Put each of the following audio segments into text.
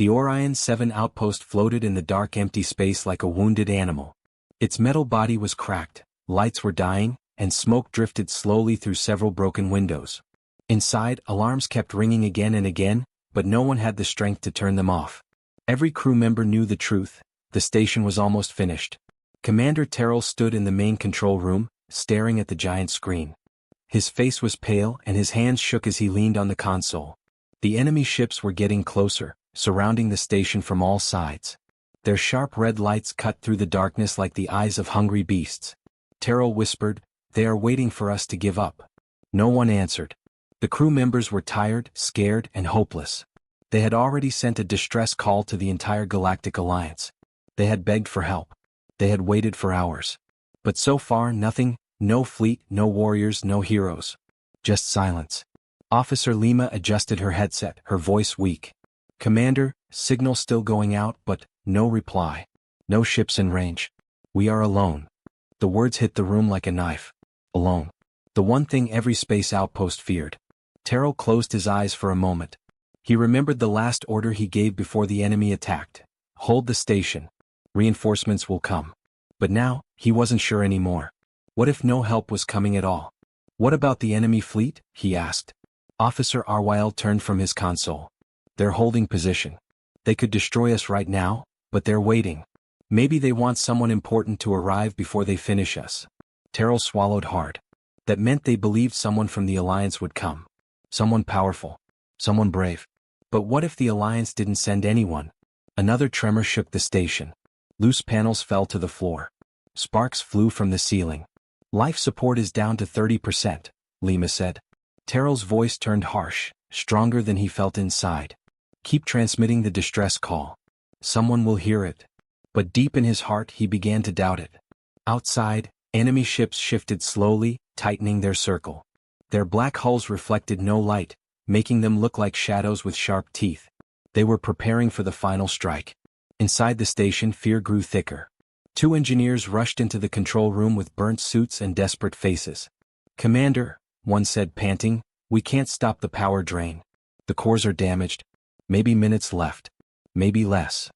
The Orion 7 outpost floated in the dark empty space like a wounded animal. Its metal body was cracked, lights were dying, and smoke drifted slowly through several broken windows. Inside, alarms kept ringing again and again, but no one had the strength to turn them off. Every crew member knew the truth: the station was almost finished. Commander Terrell stood in the main control room, staring at the giant screen. His face was pale and his hands shook as he leaned on the console. The enemy ships were getting closer, surrounding the station from all sides. Their sharp red lights cut through the darkness like the eyes of hungry beasts. Terrell whispered, "They are waiting for us to give up." No one answered. The crew members were tired, scared, and hopeless. They had already sent a distress call to the entire Galactic Alliance. They had begged for help. They had waited for hours. But so far nothing, no fleet, no warriors, no heroes. Just silence. Officer Lima adjusted her headset, her voice weak. "Commander, signal still going out, but no reply. No ships in range. We are alone." The words hit the room like a knife. Alone. The one thing every space outpost feared. Terrell closed his eyes for a moment. He remembered the last order he gave before the enemy attacked. "Hold the station. Reinforcements will come." But now, he wasn't sure anymore. What if no help was coming at all? "What about the enemy fleet?" he asked. Officer Arwyle turned from his console. "They're holding position. They could destroy us right now, but they're waiting. Maybe they want someone important to arrive before they finish us." Terrell swallowed hard. That meant they believed someone from the Alliance would come. Someone powerful. Someone brave. But what if the Alliance didn't send anyone? Another tremor shook the station. Loose panels fell to the floor. Sparks flew from the ceiling. "Life support is down to 30%, Lima said. Terrell's voice turned harsh, stronger than he felt inside. "Keep transmitting the distress call. Someone will hear it." But deep in his heart he began to doubt it. Outside, enemy ships shifted slowly, tightening their circle. Their black hulls reflected no light, making them look like shadows with sharp teeth. They were preparing for the final strike. Inside the station, fear grew thicker. Two engineers rushed into the control room with burnt suits and desperate faces. "Commander," one said panting, "we can't stop the power drain. The cores are damaged. Maybe minutes left. Maybe less."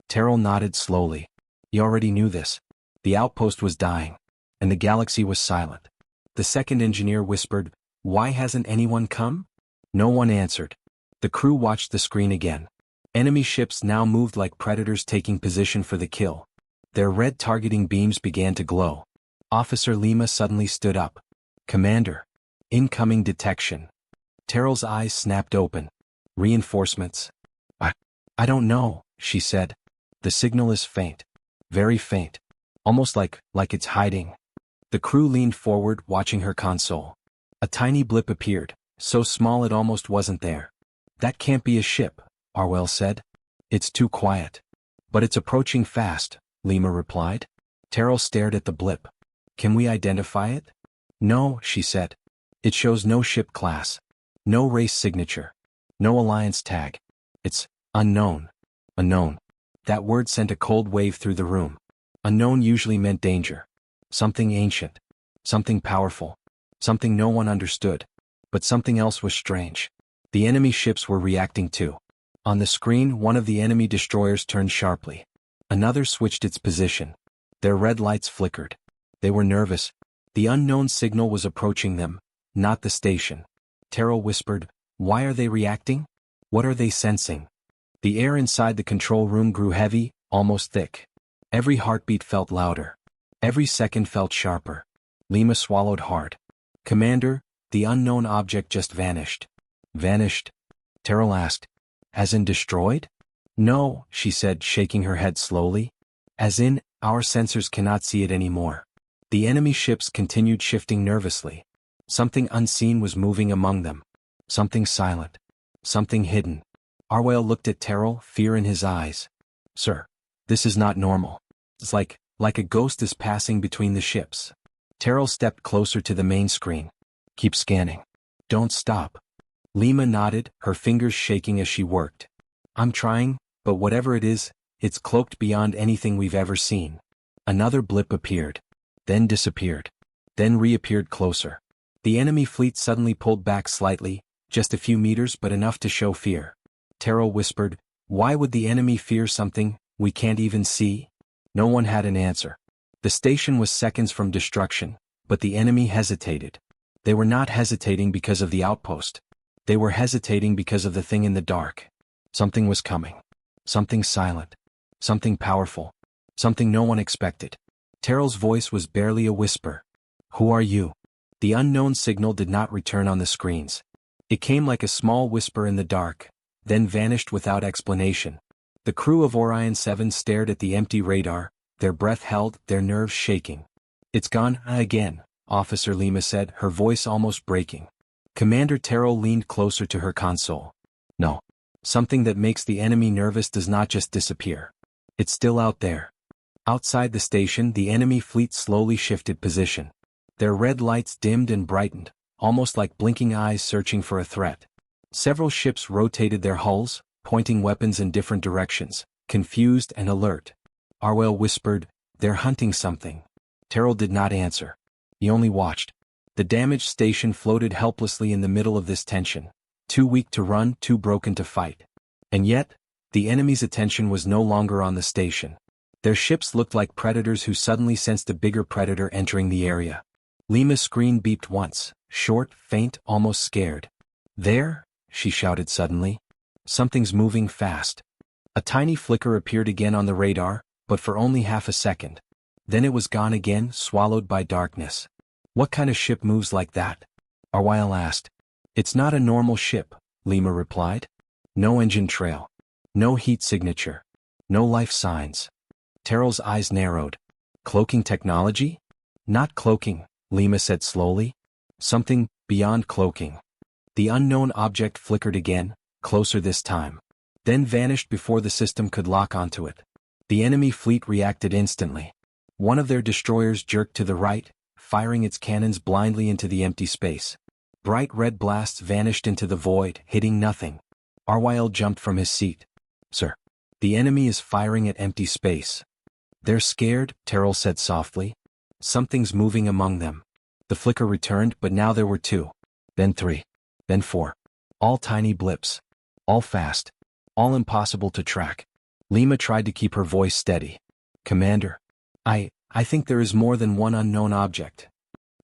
Terrell nodded slowly. He already knew this. The outpost was dying. And the galaxy was silent. The second engineer whispered, "Why hasn't anyone come?" No one answered. The crew watched the screen again. Enemy ships now moved like predators taking position for the kill. Their red targeting beams began to glow. Officer Lima suddenly stood up. "Commander. Incoming detection." Terrell's eyes snapped open. "Reinforcements?" I don't know," she said. "The signal is faint. Very faint. Almost like it's hiding." The crew leaned forward, watching her console. A tiny blip appeared, so small it almost wasn't there. "That can't be a ship," Arwell said. "It's too quiet." "But it's approaching fast," Lima replied. Terrell stared at the blip. "Can we identify it?" "No," she said. "It shows no ship class. No race signature. No Alliance tag. It's unknown." Unknown. That word sent a cold wave through the room. Unknown usually meant danger. Something ancient. Something powerful. Something no one understood. But something else was strange. The enemy ships were reacting too. On the screen, one of the enemy destroyers turned sharply. Another switched its position. Their red lights flickered. They were nervous. The unknown signal was approaching them, not the station. Terrell whispered, "Why are they reacting? What are they sensing?" The air inside the control room grew heavy, almost thick. Every heartbeat felt louder. Every second felt sharper. Lima swallowed hard. "Commander, the unknown object just vanished." "Vanished?" Terrell asked. "As in destroyed?" "No," she said, shaking her head slowly. "As in, our sensors cannot see it anymore." The enemy ships continued shifting nervously. Something unseen was moving among them. Something silent. Something hidden. Arwell looked at Terrell, fear in his eyes. "Sir, this is not normal. It's like a ghost is passing between the ships." Terrell stepped closer to the main screen. "Keep scanning. Don't stop." Lima nodded, her fingers shaking as she worked. "I'm trying, but whatever it is, it's cloaked beyond anything we've ever seen." Another blip appeared. Then disappeared. Then reappeared closer. The enemy fleet suddenly pulled back slightly, just a few meters but enough to show fear. Terrell whispered, Why would the enemy fear something we can't even see? No one had an answer. The station was seconds from destruction, but the enemy hesitated. They were not hesitating because of the outpost. They were hesitating because of the thing in the dark. Something was coming. Something silent. Something powerful. Something no one expected. Terrell's voice was barely a whisper. "Who are you?" The unknown signal did not return on the screens. It came like a small whisper in the dark, then vanished without explanation. The crew of Orion 7 stared at the empty radar, their breath held, their nerves shaking. "It's gone again," Officer Lima said, her voice almost breaking. Commander Terrell leaned closer to her console. "No. Something that makes the enemy nervous does not just disappear. It's still out there." Outside the station, the enemy fleet slowly shifted position. Their red lights dimmed and brightened, almost like blinking eyes searching for a threat. Several ships rotated their hulls, pointing weapons in different directions, confused and alert. Arwell whispered, "They're hunting something." Terrell did not answer. He only watched. The damaged station floated helplessly in the middle of this tension, too weak to run, too broken to fight. And yet, the enemy's attention was no longer on the station. Their ships looked like predators who suddenly sensed a bigger predator entering the area. Lima's screen beeped once, short, faint, almost scared. "There," she shouted suddenly. "Something's moving fast." A tiny flicker appeared again on the radar, but for only half a second. Then it was gone again, swallowed by darkness. "What kind of ship moves like that?" Arwyle asked. "It's not a normal ship," Lima replied. "No engine trail. No heat signature. No life signs." Terrell's eyes narrowed. "Cloaking technology?" "Not cloaking," Lima said slowly. "Something beyond cloaking." The unknown object flickered again, closer this time. Then vanished before the system could lock onto it. The enemy fleet reacted instantly. One of their destroyers jerked to the right, firing its cannons blindly into the empty space. Bright red blasts vanished into the void, hitting nothing. Arwyle jumped from his seat. "Sir, the enemy is firing at empty space." "They're scared," Terrell said softly. "Something's moving among them." The flicker returned, but now there were two. Then three. Then four. All tiny blips. All fast. All impossible to track. Lima tried to keep her voice steady. "Commander, I think there is more than one unknown object."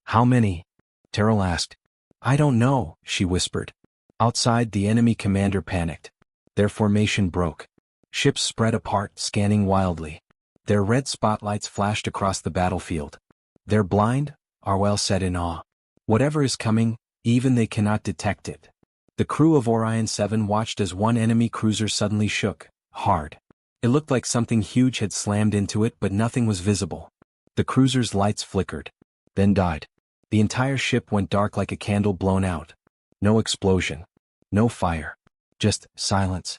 "How many?" Terrell asked. "I don't know," she whispered. Outside, the enemy commander panicked. Their formation broke. Ships spread apart, scanning wildly. Their red spotlights flashed across the battlefield. "They're blind," Arwell said in awe. "Whatever is coming, even they cannot detect it." The crew of Orion 7 watched as one enemy cruiser suddenly shook, hard. It looked like something huge had slammed into it, but nothing was visible. The cruiser's lights flickered, then died. The entire ship went dark like a candle blown out. No explosion. No fire. Just silence.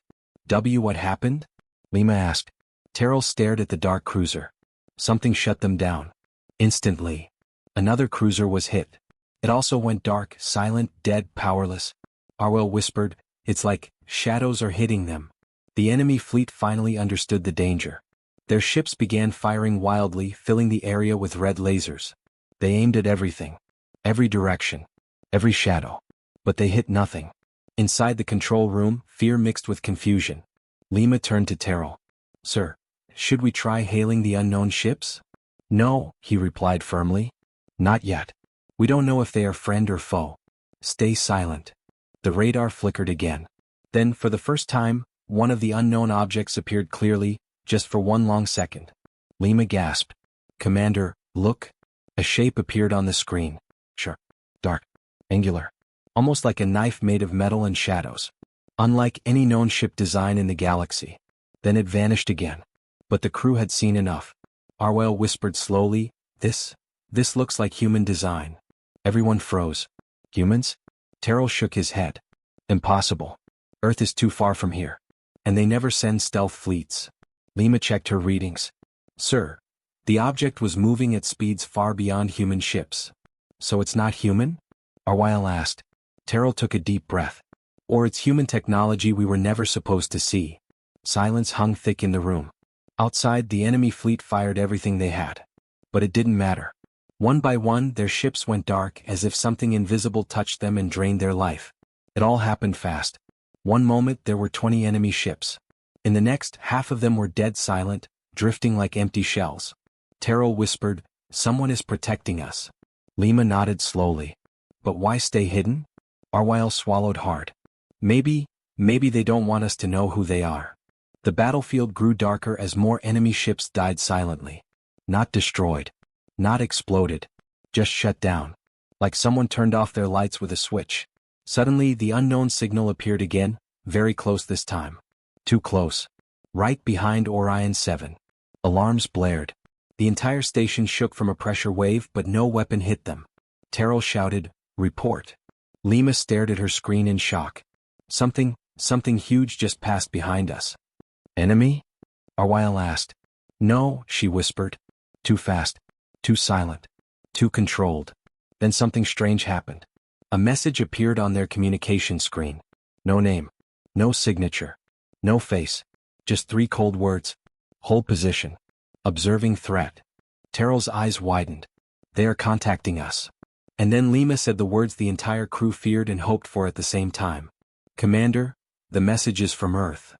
What happened?" Lima asked. Terrell stared at the dark cruiser. "Something shut them down." Instantly. Another cruiser was hit. It also went dark, silent, dead, powerless. Arwell whispered, "It's like shadows are hitting them." The enemy fleet finally understood the danger. Their ships began firing wildly, filling the area with red lasers. They aimed at everything. Every direction. Every shadow. But they hit nothing. Inside the control room, fear mixed with confusion. Lima turned to Terrell. "Sir, should we try hailing the unknown ships?" "No," he replied firmly. "Not yet. We don't know if they are friend or foe. Stay silent." The radar flickered again. Then, for the first time, one of the unknown objects appeared clearly, just for one long second. Lima gasped. "Commander, look." A shape appeared on the screen. Sharp, dark, angular. Almost like a knife made of metal and shadows. Unlike any known ship design in the galaxy. Then it vanished again. But the crew had seen enough. Arwell whispered slowly, This looks like human design." Everyone froze. "Humans?" Terrell shook his head. "Impossible. Earth is too far from here. And they never send stealth fleets." Lima checked her readings. "Sir, the object was moving at speeds far beyond human ships." "So it's not human?" Arwyle asked. Terrell took a deep breath. "Or it's human technology we were never supposed to see." Silence hung thick in the room. Outside, the enemy fleet fired everything they had. But it didn't matter. One by one, their ships went dark as if something invisible touched them and drained their life. It all happened fast. One moment there were 20 enemy ships. In the next, half of them were dead silent, drifting like empty shells. Terrell whispered, "Someone is protecting us." Lima nodded slowly. "But why stay hidden?" Arwyle swallowed hard. Maybe they don't want us to know who they are." The battlefield grew darker as more enemy ships died silently. Not destroyed. Not exploded. Just shut down. Like someone turned off their lights with a switch. Suddenly the unknown signal appeared again, very close this time. Too close. Right behind Orion 7. Alarms blared. The entire station shook from a pressure wave, but no weapon hit them. Terrell shouted, "Report." Lima stared at her screen in shock. Something huge just passed behind us." "Enemy?" Arwyle asked. "No," she whispered. "Too fast. Too silent. Too controlled." Then something strange happened. A message appeared on their communication screen. No name. No signature. No face. Just 3 cold words. "Hold position. Observing threat." Terrell's eyes widened. "They are contacting us." And then Lima said the words the entire crew feared and hoped for at the same time. "Commander, the message is from Earth."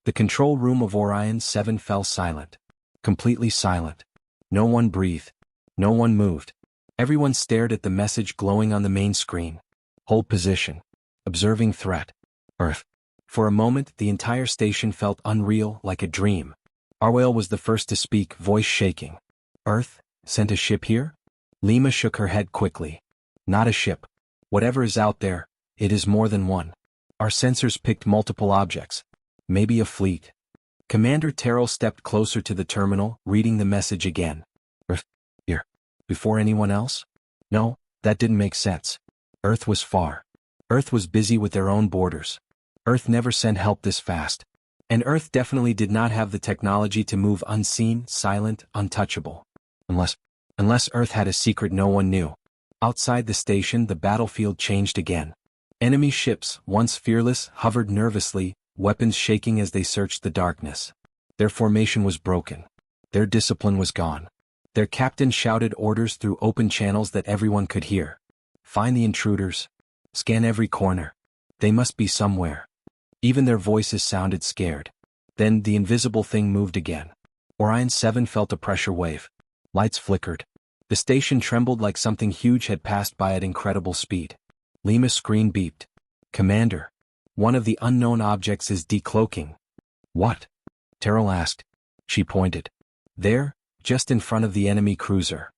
The control room of Orion 7 fell silent. Completely silent. No one breathed. No one moved. Everyone stared at the message glowing on the main screen. "Hold position. Observing threat. Earth." For a moment, the entire station felt unreal, like a dream. Arwyle was the first to speak, voice shaking. "Earth sent a ship here?" Lima shook her head quickly. "Not a ship. Whatever is out there, it is more than one. Our sensors picked multiple objects. Maybe a fleet." Commander Terrell stepped closer to the terminal, reading the message again. "Earth here. Before anyone else?" "No, that didn't make sense. Earth was far. Earth was busy with their own borders. Earth never sent help this fast. And Earth definitely did not have the technology to move unseen, silent, untouchable. Unless Earth had a secret no one knew." Outside the station, the battlefield changed again. Enemy ships, once fearless, hovered nervously, weapons shaking as they searched the darkness. Their formation was broken. Their discipline was gone. Their captain shouted orders through open channels that everyone could hear. "Find the intruders. Scan every corner. They must be somewhere." Even their voices sounded scared. Then the invisible thing moved again. Orion 7 felt a pressure wave. Lights flickered. The station trembled like something huge had passed by at incredible speed. Lima's screen beeped. "Commander, one of the unknown objects is decloaking." "What?" Terrell asked. She pointed. "There, just in front of the enemy cruiser."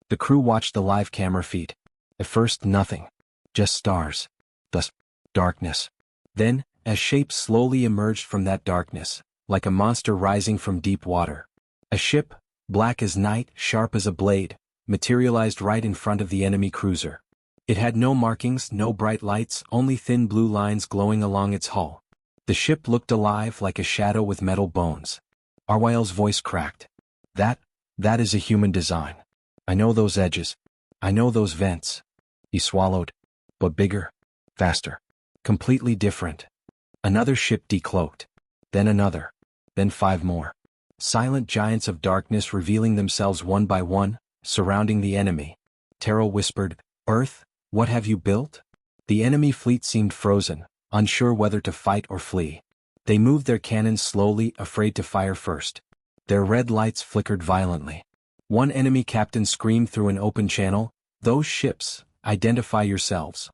The crew watched the live camera feed. At first, nothing. Just stars. Thus, darkness. Then, as shapes slowly emerged from that darkness, like a monster rising from deep water. A ship, black as night, sharp as a blade, materialized right in front of the enemy cruiser. It had no markings, no bright lights, only thin blue lines glowing along its hull. The ship looked alive like a shadow with metal bones. Arwyle's voice cracked. That is a human design. I know those edges. I know those vents." He swallowed. "But bigger. Faster. Completely different." Another ship decloaked. Then another. Then 5 more. Silent giants of darkness revealing themselves one by one, surrounding the enemy. Terrell whispered, "Earth, what have you built?" The enemy fleet seemed frozen, unsure whether to fight or flee. They moved their cannons slowly, afraid to fire first. Their red lights flickered violently. One enemy captain screamed through an open channel, "Those ships, identify yourselves."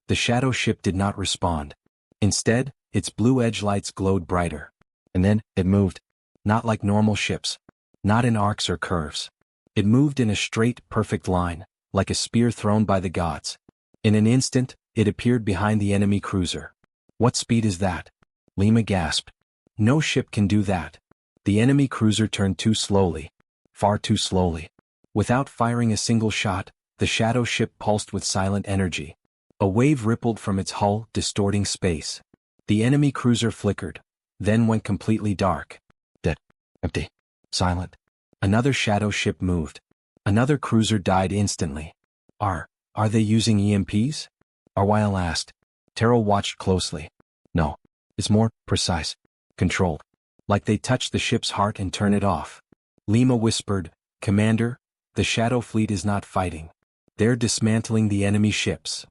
The shadow ship did not respond. Instead, its blue edge lights glowed brighter. And then, it moved. Not like normal ships. Not in arcs or curves. It moved in a straight, perfect line, like a spear thrown by the gods. In an instant, it appeared behind the enemy cruiser. "What speed is that?" Lima gasped. "No ship can do that." The enemy cruiser turned too slowly. Far too slowly. Without firing a single shot, the shadow ship pulsed with silent energy. A wave rippled from its hull, distorting space. The enemy cruiser flickered, then went completely dark. Dead. Empty. Silent. Another shadow ship moved. Another cruiser died instantly. Are they using EMPs?" Arwyle asked. Terrell watched closely. "No. It's more precise. Controlled. Like they touch the ship's heart and turn it off." Lima whispered, "Commander, the Shadow Fleet is not fighting. They're dismantling the enemy ships."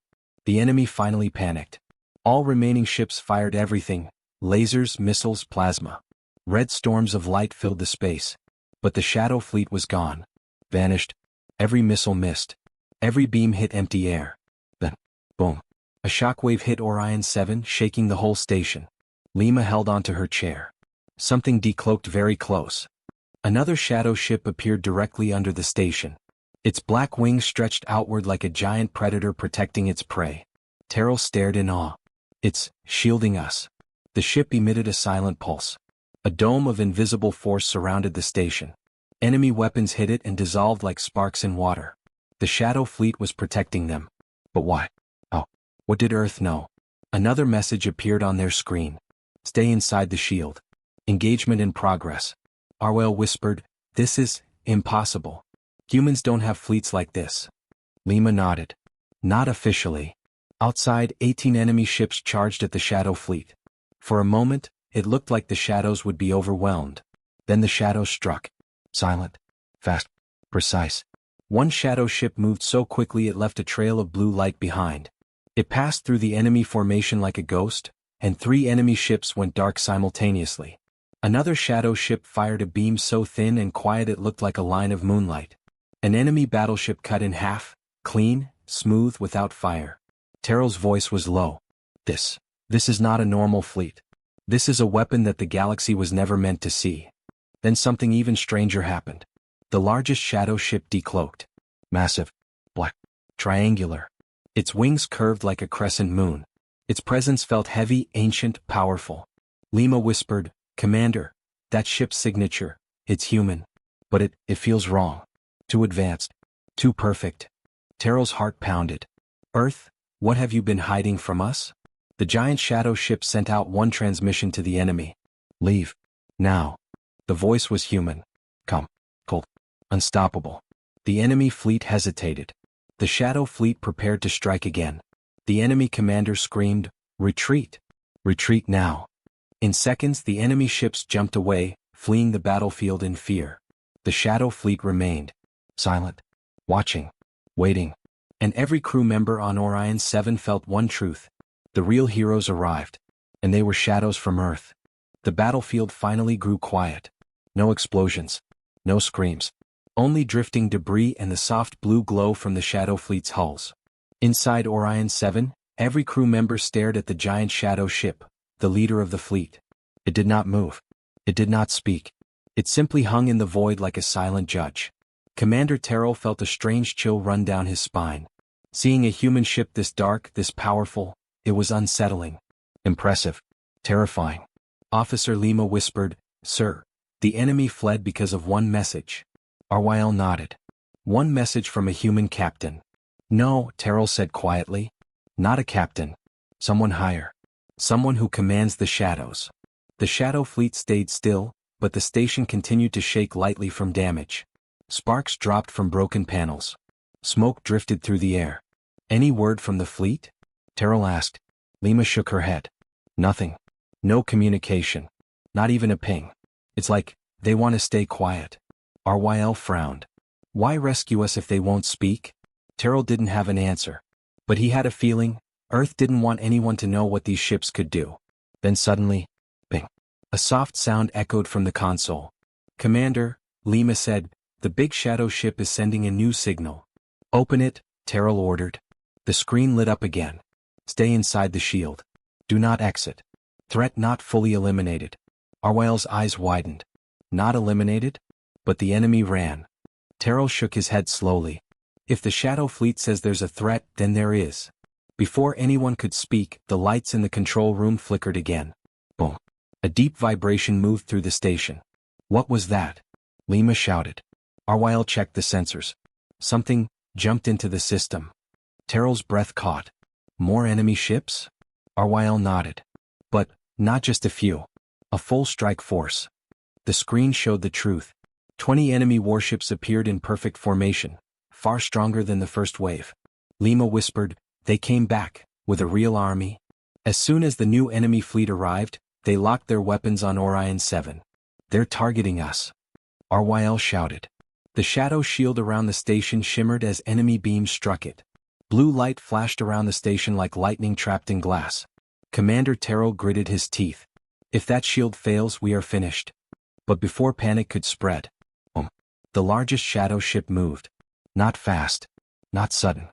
The enemy finally panicked. All remaining ships fired everything: lasers, missiles, plasma. Red storms of light filled the space. But the shadow fleet was gone. Vanished. Every missile missed. Every beam hit empty air. Then, boom. A shockwave hit Orion 7, shaking the whole station. Lima held onto her chair. Something decloaked very close. Another shadow ship appeared directly under the station. Its black wings stretched outward like a giant predator protecting its prey. Terrell stared in awe. It's shielding us. The ship emitted a silent pulse. A dome of invisible force surrounded the station. Enemy weapons hit it and dissolved like sparks in water. The shadow fleet was protecting them. But why? Oh, what did Earth know? Another message appeared on their screen. Stay inside the shield. Engagement in progress. Arwell whispered, "This is impossible. Humans don't have fleets like this." Lima nodded. "Not officially." Outside, 18 enemy ships charged at the shadow fleet. For a moment, it looked like the shadows would be overwhelmed. Then the shadows struck. Silent, fast, precise. One shadow ship moved so quickly it left a trail of blue light behind. It passed through the enemy formation like a ghost, and 3 enemy ships went dark simultaneously. Another shadow ship fired a beam so thin and quiet it looked like a line of moonlight. An enemy battleship cut in half, clean, smooth, without fire. Terrell's voice was low. This is not a normal fleet. This is a weapon that the galaxy was never meant to see." Then something even stranger happened. The largest shadow ship decloaked. Massive, black, triangular. Its wings curved like a crescent moon. Its presence felt heavy, ancient, powerful. Lima whispered, "Commander, that ship's signature, it's human. But it feels wrong. Too advanced. Too perfect." Terrell's heart pounded. "Earth, what have you been hiding from us?" The giant shadow ship sent out one transmission to the enemy. "Leave. Now." The voice was human. Calm. Cold. Unstoppable. The enemy fleet hesitated. The shadow fleet prepared to strike again. The enemy commander screamed, "Retreat! Retreat now!" In seconds the enemy ships jumped away, fleeing the battlefield in fear. The shadow fleet remained. Silent. Watching. Waiting. And every crew member on Orion 7 felt one truth. The real heroes arrived. And they were shadows from Earth. The battlefield finally grew quiet. No explosions. No screams. Only drifting debris and the soft blue glow from the shadow fleet's hulls. Inside Orion 7, every crew member stared at the giant shadow ship, the leader of the fleet. It did not move. It did not speak. It simply hung in the void like a silent judge. Commander Terrell felt a strange chill run down his spine. Seeing a human ship this dark, this powerful, it was unsettling. Impressive. Terrifying. Officer Lima whispered, "Sir, the enemy fled because of one message." Arwyle nodded. "One message from a human captain." "No," Terrell said quietly. "Not a captain. Someone higher. Someone who commands the shadows." The shadow fleet stayed still, but the station continued to shake lightly from damage. Sparks dropped from broken panels. Smoke drifted through the air. "Any word from the fleet?" Terrell asked. Lima shook her head. "Nothing. No communication. Not even a ping. It's like they want to stay quiet." Arwyle frowned. "Why rescue us if they won't speak?" Terrell didn't have an answer. But he had a feeling, Earth didn't want anyone to know what these ships could do. Then suddenly, ping. A soft sound echoed from the console. "Commander," Lima said, "the big shadow ship is sending a new signal." "Open it," Terrell ordered. The screen lit up again. "Stay inside the shield. Do not exit. Threat not fully eliminated." Arwyle's eyes widened. Not eliminated? But the enemy ran. Terrell shook his head slowly. "If the shadow fleet says there's a threat, then there is." Before anyone could speak, the lights in the control room flickered again. Boom. A deep vibration moved through the station. "What was that?" Lima shouted. Arwyle checked the sensors. Something jumped into the system. Terrell's breath caught. "More enemy ships?" Arwyle nodded. "But not just a few. A full strike force." The screen showed the truth. 20 enemy warships appeared in perfect formation, far stronger than the first wave. Lima whispered, "They came back, with a real army." As soon as the new enemy fleet arrived, they locked their weapons on Orion 7. "They're targeting us," Arwyle shouted. The shadow shield around the station shimmered as enemy beams struck it. Blue light flashed around the station like lightning trapped in glass. Commander Terrell gritted his teeth. "If that shield fails, we are finished." But before panic could spread, the largest shadow ship moved. Not fast, not sudden.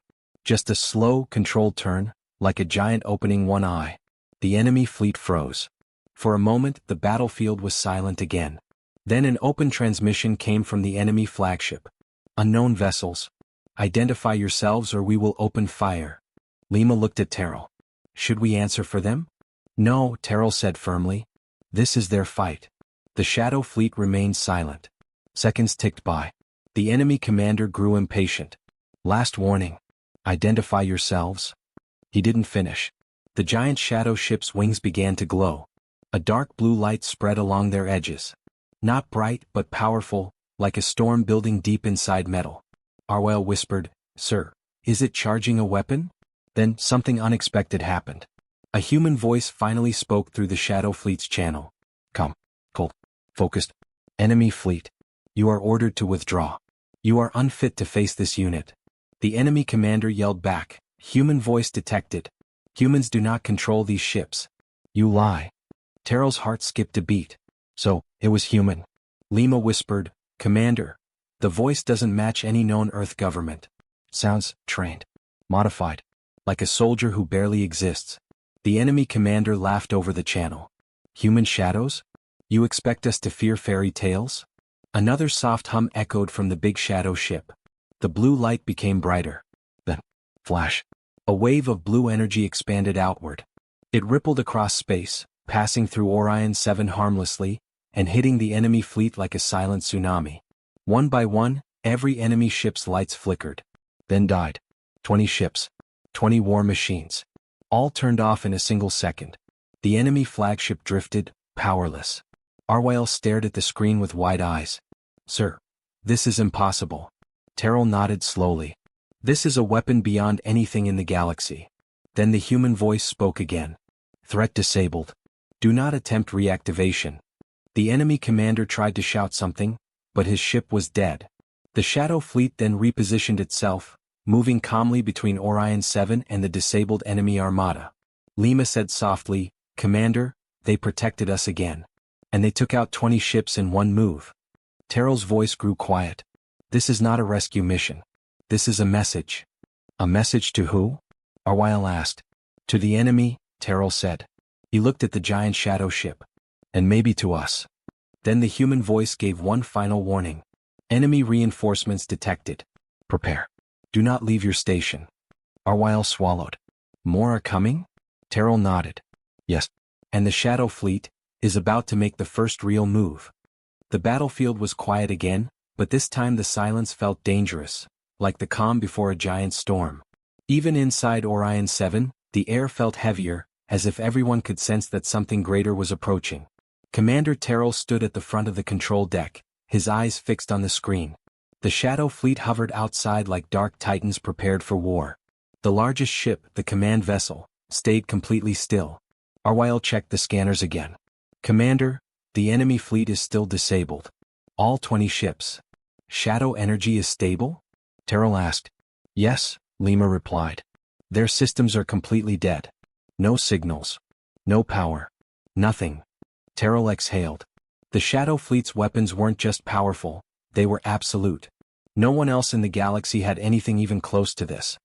Just a slow, controlled turn, like a giant opening one eye. The enemy fleet froze. For a moment, the battlefield was silent again. Then an open transmission came from the enemy flagship. Unknown vessels. Identify yourselves or we will open fire. Lima looked at Terrell. Should we answer for them? No, Terrell said firmly. This is their fight. The Shadow Fleet remained silent. Seconds ticked by. The enemy commander grew impatient. Last warning. Identify yourselves. He didn't finish. The giant shadow ship's wings began to glow. A dark blue light spread along their edges. Not bright but powerful, like a storm building deep inside metal. Arwell whispered, "Sir, is it charging a weapon?" Then something unexpected happened. A human voice finally spoke through the Shadow Fleet's channel. Come, cold, focused. Enemy fleet. You are ordered to withdraw. You are unfit to face this unit. The enemy commander yelled back, human voice detected. Humans do not control these ships. You lie. Terrell's heart skipped a beat. So, it was human. Lima whispered, Commander. The voice doesn't match any known Earth government. Sounds trained. Modified. Like a soldier who barely exists. The enemy commander laughed over the channel. Human shadows? You expect us to fear fairy tales? Another soft hum echoed from the big shadow ship. The blue light became brighter. Then, flash. A wave of blue energy expanded outward. It rippled across space, passing through Orion 7 harmlessly, and hitting the enemy fleet like a silent tsunami. One by one, every enemy ship's lights flickered. Then died. 20 ships. 20 war machines. All turned off in a single second. The enemy flagship drifted, powerless. Arwell stared at the screen with wide eyes. Sir, this is impossible. Terrell nodded slowly. This is a weapon beyond anything in the galaxy. Then the human voice spoke again. Threat disabled. Do not attempt reactivation. The enemy commander tried to shout something, but his ship was dead. The Shadow Fleet then repositioned itself, moving calmly between Orion 7 and the disabled enemy armada. Lima said softly, Commander, they protected us again. And they took out 20 ships in one move. Terrell's voice grew quiet. This is not a rescue mission. This is a message. A message to who? Arwyle asked. To the enemy, Terrell said. He looked at the giant shadow ship. And maybe to us. Then the human voice gave one final warning. Enemy reinforcements detected. Prepare. Do not leave your station. Arwyle swallowed. More are coming? Terrell nodded. Yes. And the Shadow Fleet is about to make the first real move. The battlefield was quiet again, but this time the silence felt dangerous, like the calm before a giant storm. Even inside Orion 7, the air felt heavier, as if everyone could sense that something greater was approaching. Commander Terrell stood at the front of the control deck, his eyes fixed on the screen. The Shadow Fleet hovered outside like dark titans prepared for war. The largest ship, the command vessel, stayed completely still. Arwyle checked the scanners again. Commander, the enemy fleet is still disabled. All 20 ships. Shadow energy is stable? Terrell asked. Yes, Lima replied. Their systems are completely dead. No signals. No power. Nothing. Terrell exhaled. The Shadow Fleet's weapons weren't just powerful, they were absolute. No one else in the galaxy had anything even close to this.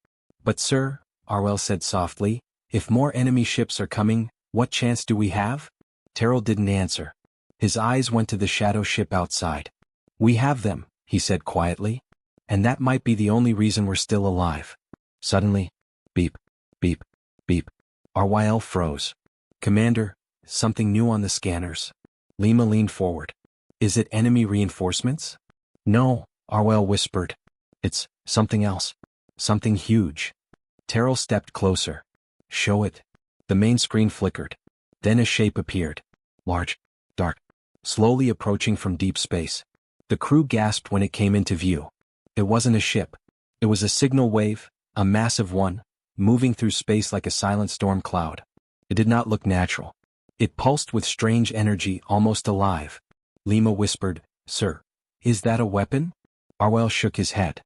But sir, Arwell said softly, if more enemy ships are coming, what chance do we have? Terrell didn't answer. His eyes went to the shadow ship outside. We have them, he said quietly. And that might be the only reason we're still alive. Suddenly, beep, beep, beep. Arwyle froze. Commander, something new on the scanners. Lima leaned forward. Is it enemy reinforcements? No, Arwell whispered. It's something else. Something huge. Terrell stepped closer. Show it. The main screen flickered. Then a shape appeared. Large, dark, slowly approaching from deep space. The crew gasped when it came into view. It wasn't a ship. It was a signal wave, a massive one, moving through space like a silent storm cloud. It did not look natural. It pulsed with strange energy, almost alive. Lima whispered, Sir, is that a weapon? Arwell shook his head.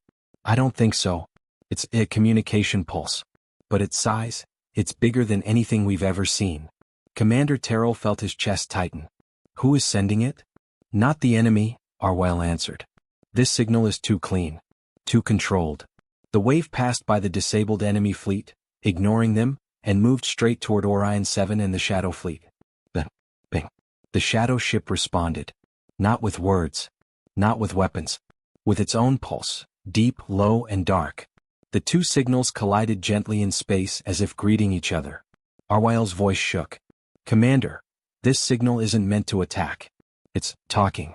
I don't think so. It's a communication pulse. But its size, it's bigger than anything we've ever seen. Commander Terrell felt his chest tighten. Who is sending it? Not the enemy, Arwyle answered. This signal is too clean. Too controlled. The wave passed by the disabled enemy fleet, ignoring them, and moved straight toward Orion 7 and the Shadow fleet. Bing, bing. The Shadow ship responded. Not with words. Not with weapons. With its own pulse, deep, low, and dark. The two signals collided gently in space as if greeting each other. Arwyle's voice shook. Commander, this signal isn't meant to attack. It's talking.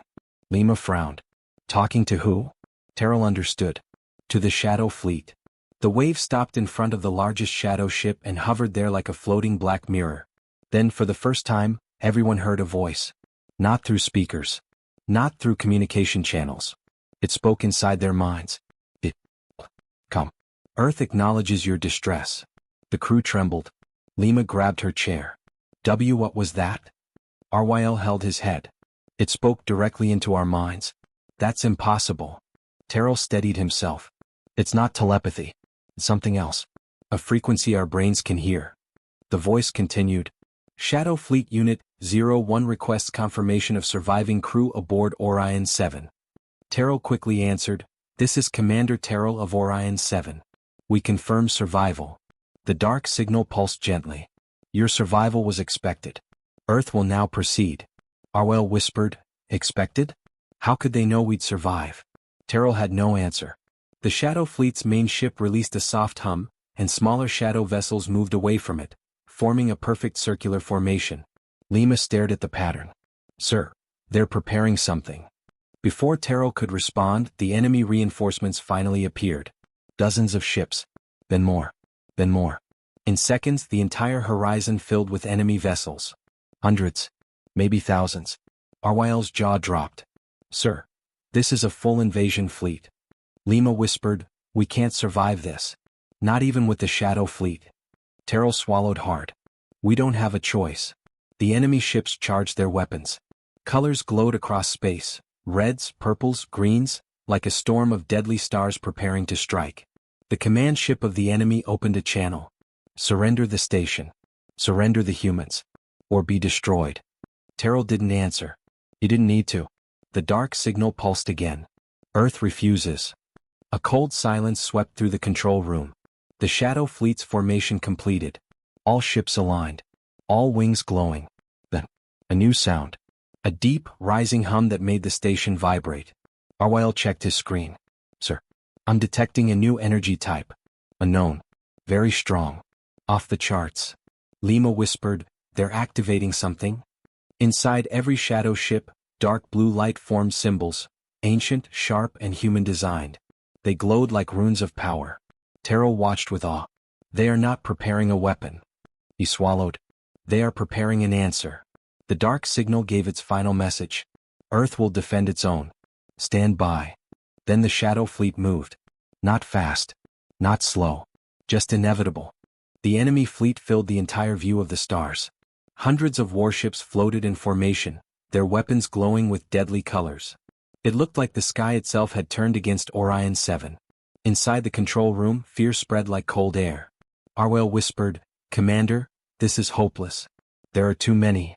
Lima frowned. Talking to who? Terrell understood. To the Shadow fleet. The wave stopped in front of the largest Shadow ship and hovered there like a floating black mirror. Then, for the first time, everyone heard a voice. Not through speakers. Not through communication channels. It spoke inside their minds. Come. Earth acknowledges your distress. The crew trembled. Lima grabbed her chair. What was that? Arwyle held his head. It spoke directly into our minds. That's impossible. Terrell steadied himself. It's not telepathy. It's something else. A frequency our brains can hear. The voice continued. Shadow Fleet Unit 01 requests confirmation of surviving crew aboard Orion 7. Terrell quickly answered, This is Commander Terrell of Orion 7. We confirm survival. The dark signal pulsed gently. Your survival was expected. Earth will now proceed. Arwyle whispered, Expected? How could they know we'd survive? Terrell had no answer. The Shadow Fleet's main ship released a soft hum, and smaller Shadow vessels moved away from it, forming a perfect circular formation. Lima stared at the pattern. Sir, they're preparing something. Before Terrell could respond, the enemy reinforcements finally appeared. Dozens of ships. Then more. Then more. In seconds, the entire horizon filled with enemy vessels. Hundreds. Maybe thousands. Arwyle's jaw dropped. Sir, this is a full invasion fleet. Lima whispered, We can't survive this. Not even with the Shadow fleet. Terrell swallowed hard. We don't have a choice. The enemy ships charged their weapons. Colors glowed across space. Reds, purples, greens, like a storm of deadly stars preparing to strike. The command ship of the enemy opened a channel. Surrender the station. Surrender the humans. Or be destroyed. Terrell didn't answer. He didn't need to. The dark signal pulsed again. Earth refuses. A cold silence swept through the control room. The Shadow Fleet's formation completed. All ships aligned. All wings glowing. Then, a new sound. A deep, rising hum that made the station vibrate. Arwyle checked his screen. Sir, I'm detecting a new energy type. Unknown. Very strong. Off the charts. Lima whispered, They're activating something. Inside every Shadow ship, dark blue light formed symbols, ancient, sharp, and human-designed. They glowed like runes of power. Terrell watched with awe. They are not preparing a weapon. He swallowed. They are preparing an answer. The dark signal gave its final message. Earth will defend its own. Stand by. Then the Shadow Fleet moved. Not fast. Not slow. Just inevitable. The enemy fleet filled the entire view of the stars. Hundreds of warships floated in formation, their weapons glowing with deadly colors. It looked like the sky itself had turned against Orion 7. Inside the control room, fear spread like cold air. Arwyle whispered, Commander, this is hopeless. There are too many.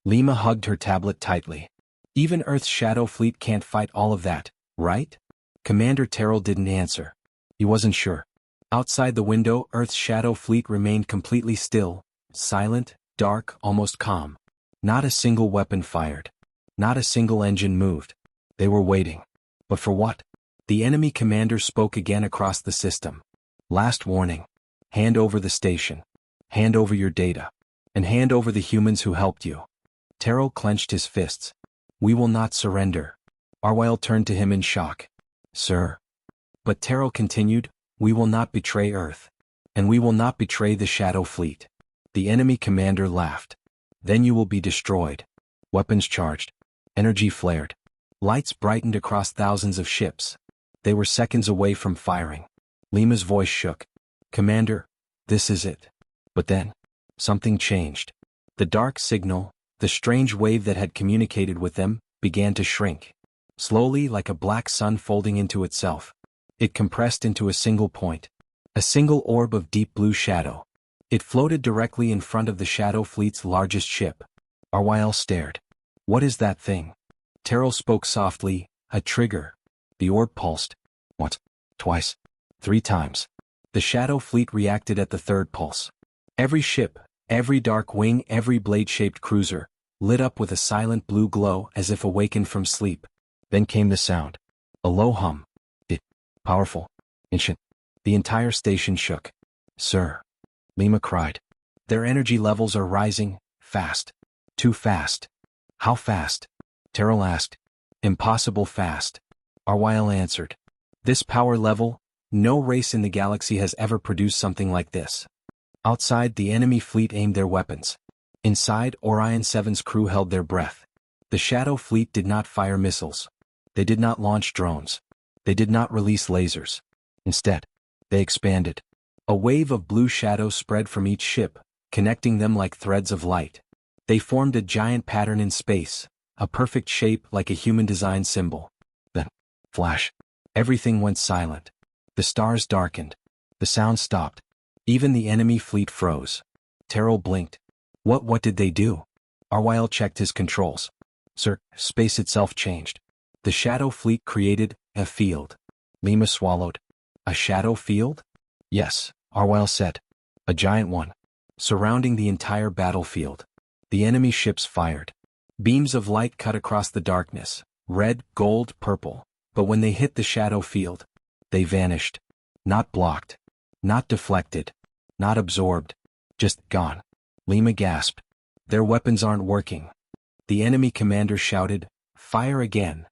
Lima hugged her tablet tightly. Even Earth's Shadow Fleet can't fight all of that, right? Commander Terrell didn't answer. He wasn't sure. Outside the window, Earth's Shadow Fleet remained completely still, silent, dark, almost calm. Not a single weapon fired. Not a single engine moved. They were waiting. But for what? The enemy commander spoke again across the system. Last warning. Hand over the station. Hand over your data. And hand over the humans who helped you. Terrell clenched his fists. We will not surrender. Arwyle turned to him in shock. Sir. But Terrell continued, We will not betray Earth. And we will not betray the Shadow Fleet. The enemy commander laughed. Then you will be destroyed. Weapons charged. Energy flared. Lights brightened across thousands of ships. They were seconds away from firing. Lima's voice shook. Commander, this is it. But then, something changed. The dark signal, the strange wave that had communicated with them, began to shrink. Slowly, like a black sun folding into itself. It compressed into a single point. A single orb of deep blue shadow. It floated directly in front of the Shadow Fleet's largest ship. Arwyle stared. What is that thing? Terrell spoke softly, a trigger. The orb pulsed. Once, twice, 3 times. The Shadow Fleet reacted at the third pulse. Every ship, every dark wing, every blade-shaped cruiser, lit up with a silent blue glow as if awakened from sleep. Then came the sound. A low hum. Powerful. Ancient. The entire station shook. Sir. Lima cried. Their energy levels are rising, fast. Too fast. How fast? Terrell asked. Impossible fast. Arwyle answered. This power level, no race in the galaxy has ever produced something like this. Outside, the enemy fleet aimed their weapons. Inside, Orion 7's crew held their breath. The Shadow Fleet did not fire missiles. They did not launch drones. They did not release lasers. Instead, they expanded. A wave of blue shadows spread from each ship, connecting them like threads of light. They formed a giant pattern in space, a perfect shape like a human-designed symbol. Then, flash. Everything went silent. The stars darkened. The sound stopped. Even the enemy fleet froze. Terrell blinked. What did they do? Arwyle checked his controls. Sir, space itself changed. The Shadow Fleet created a field. Lima swallowed. A shadow field? Yes, Arwyle said. A giant one. Surrounding the entire battlefield. The enemy ships fired. Beams of light cut across the darkness, red, gold, purple. But when they hit the shadow field, they vanished. Not blocked. Not deflected. Not absorbed. Just gone. Lima gasped. Their weapons aren't working. The enemy commander shouted, Fire again.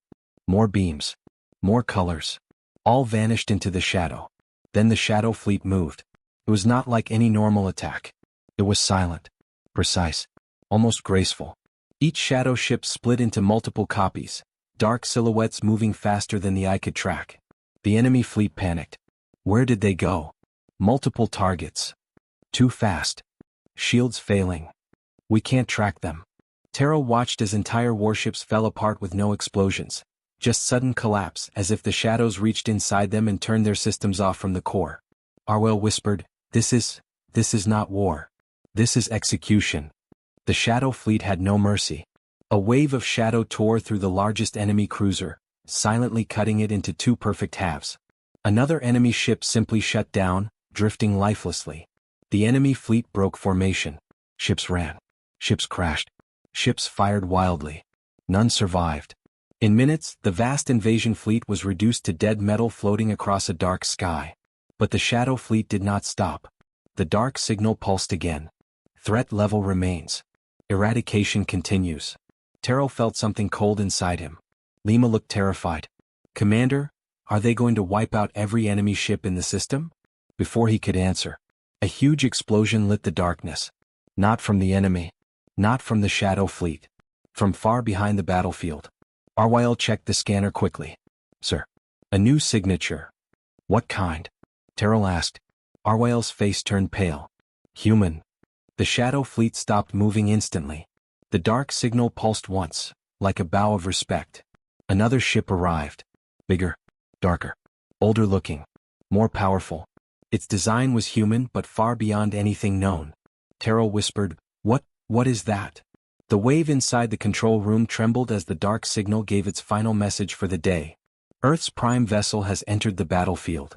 More beams. More colors. All vanished into the shadow. Then the Shadow Fleet moved. It was not like any normal attack. It was silent. Precise. Almost graceful. Each shadow ship split into multiple copies, dark silhouettes moving faster than the eye could track. The enemy fleet panicked. Where did they go? Multiple targets. Too fast. Shields failing. We can't track them. Terrell watched as entire warships fell apart with no explosions. Just sudden collapse, as if the shadows reached inside them and turned their systems off from the core. Arwyle whispered, This is not war. This is execution. The Shadow Fleet had no mercy. A wave of shadow tore through the largest enemy cruiser, silently cutting it into 2 perfect halves. Another enemy ship simply shut down, drifting lifelessly. The enemy fleet broke formation. Ships ran. Ships crashed. Ships fired wildly. None survived. In minutes, the vast invasion fleet was reduced to dead metal floating across a dark sky. But the Shadow Fleet did not stop. The dark signal pulsed again. Threat level remains. Eradication continues. Terrell felt something cold inside him. Lima looked terrified. Commander, are they going to wipe out every enemy ship in the system? Before he could answer, a huge explosion lit the darkness. Not from the enemy. Not from the Shadow Fleet. From far behind the battlefield. Arwyle checked the scanner quickly. Sir. A new signature. What kind? Terrell asked. Arwyle's face turned pale. Human. The Shadow Fleet stopped moving instantly. The dark signal pulsed once, like a bow of respect. Another ship arrived. Bigger. Darker. Older looking. More powerful. Its design was human but far beyond anything known. Terrell whispered, What is that? The wave inside the control room trembled as the dark signal gave its final message for the day. Earth's prime vessel has entered the battlefield.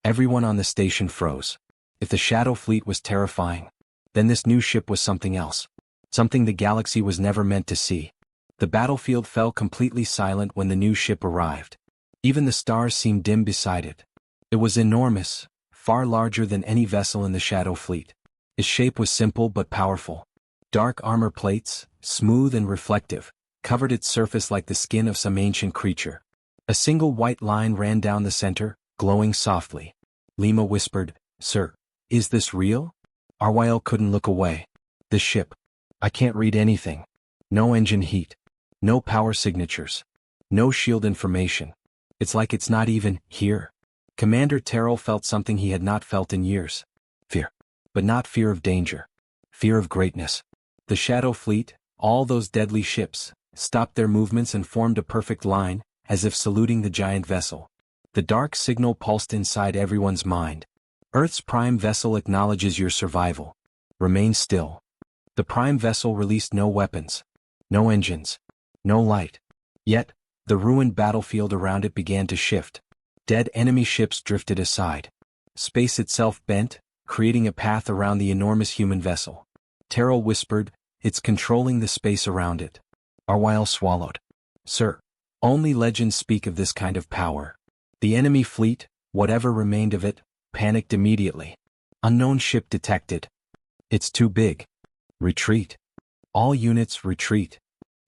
Everyone on the station froze. If the Shadow Fleet was terrifying, then this new ship was something else. Something the galaxy was never meant to see. The battlefield fell completely silent when the new ship arrived. Even the stars seemed dim beside it. It was enormous, far larger than any vessel in the Shadow Fleet. Its shape was simple but powerful. Dark armor plates, smooth and reflective, covered its surface like the skin of some ancient creature. A single white line ran down the center, glowing softly. Lima whispered, Sir, is this real? Arwyle couldn't look away. This ship. I can't read anything. No engine heat. No power signatures. No shield information. It's like it's not even here. Commander Terrell felt something he had not felt in years. Fear. But not fear of danger. Fear of greatness. The Shadow Fleet, all those deadly ships, stopped their movements and formed a perfect line, as if saluting the giant vessel. The dark signal pulsed inside everyone's mind. Earth's prime vessel acknowledges your survival. Remain still. The prime vessel released no weapons. No engines. No light. Yet, The ruined battlefield around it began to shift. Dead enemy ships drifted aside. Space itself bent, creating a path around the enormous human vessel. Terrell whispered, "It's controlling the space around it." Arwyle swallowed. "Sir, only legends speak of this kind of power." The enemy fleet, whatever remained of it, panicked immediately. Unknown ship detected. "It's too big. Retreat. All units retreat."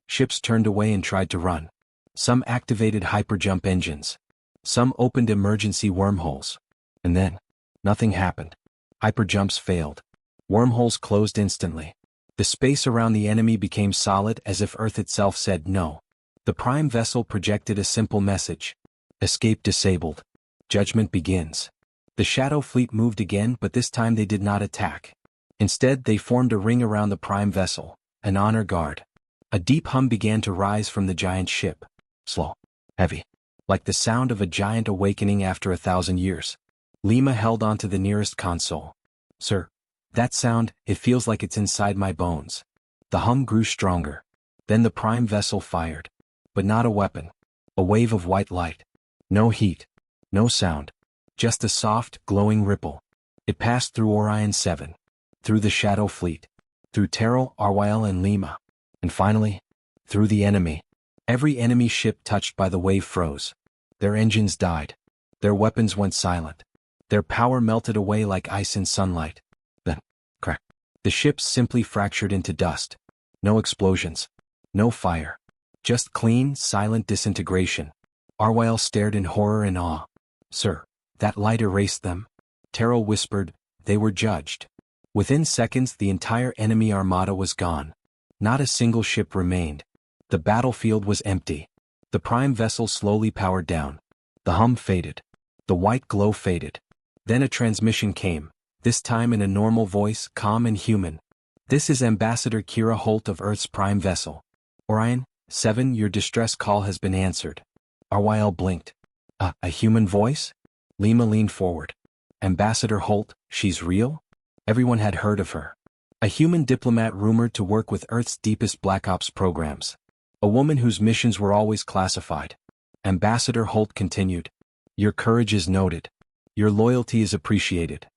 Ships turned away and tried to run. Some activated hyperjump engines. Some opened emergency wormholes. And then, nothing happened. Hyperjumps failed. Wormholes closed instantly. The space around the enemy became solid as if Earth itself said no. The prime vessel projected a simple message. Escape disabled. Judgment begins. The Shadow Fleet moved again, but this time they did not attack. Instead, they formed a ring around the prime vessel, an honor guard. A deep hum began to rise from the giant ship. Slow. Heavy. Like the sound of a giant awakening after 1,000 years. Lima held onto the nearest console. "Sir, that sound, it feels like it's inside my bones." The hum grew stronger. Then the prime vessel fired. But not a weapon. A wave of white light. No heat. No sound. Just a soft, glowing ripple. It passed through Orion 7. Through the Shadow Fleet. Through Terrell, Arwyle and Lima. And finally, through the enemy. Every enemy ship touched by the wave froze. Their engines died. Their weapons went silent. Their power melted away like ice in sunlight. Then, crack. The ships simply fractured into dust. No explosions. No fire. Just clean, silent disintegration. Arwyle stared in horror and awe. "Sir, that light erased them." Terrell whispered, "They were judged." Within seconds, the entire enemy armada was gone. Not a single ship remained. The battlefield was empty. The prime vessel slowly powered down. The hum faded. The white glow faded. Then a transmission came, this time in a normal voice, calm and human. "This is Ambassador Kira Holt of Earth's prime vessel. Orion 7, your distress call has been answered." Arwyle blinked. A human voice?" Lima leaned forward. "Ambassador Holt, she's real?" Everyone had heard of her. A human diplomat rumored to work with Earth's deepest Black Ops programs. A woman whose missions were always classified. Ambassador Holt continued. "Your courage is noted. Your loyalty is appreciated."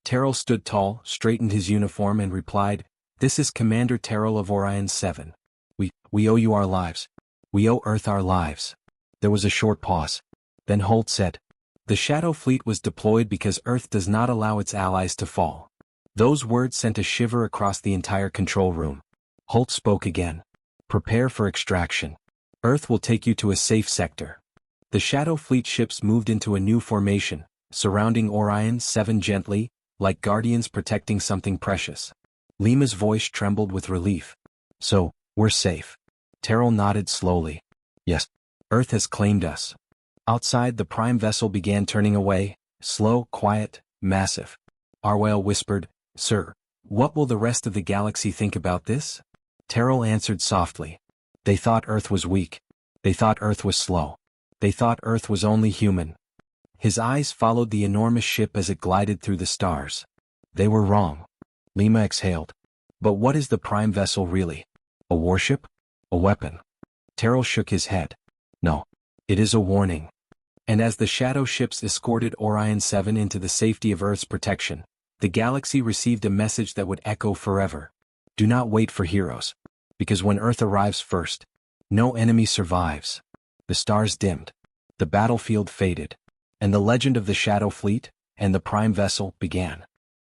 Terrell stood tall, straightened his uniform and replied, "This is Commander Terrell of Orion 7. We owe you our lives. We owe Earth our lives." There was a short pause. Then Holt said, "The Shadow Fleet was deployed because Earth does not allow its allies to fall." Those words sent a shiver across the entire control room. Holt spoke again. "Prepare for extraction. Earth will take you to a safe sector." The Shadow Fleet ships moved into a new formation, surrounding Orion 7 gently, like guardians protecting something precious. Lima's voice trembled with relief. "So, we're safe." Terrell nodded slowly. "Yes. Earth has claimed us." Outside, the prime vessel began turning away, slow, quiet, massive. Arwyle whispered, "Sir, what will the rest of the galaxy think about this?" Terrell answered softly. "They thought Earth was weak. They thought Earth was slow. They thought Earth was only human." His eyes followed the enormous ship as it glided through the stars. "They were wrong." Lima exhaled. "But what is the prime vessel really? A warship? A weapon?" Terrell shook his head. "No. It is a warning." And as the shadow ships escorted Orion 7 into the safety of Earth's protection, the galaxy received a message that would echo forever. Do not wait for heroes. Because when Earth arrives first, no enemy survives. The stars dimmed. The battlefield faded. And the legend of the Shadow Fleet and the prime vessel began.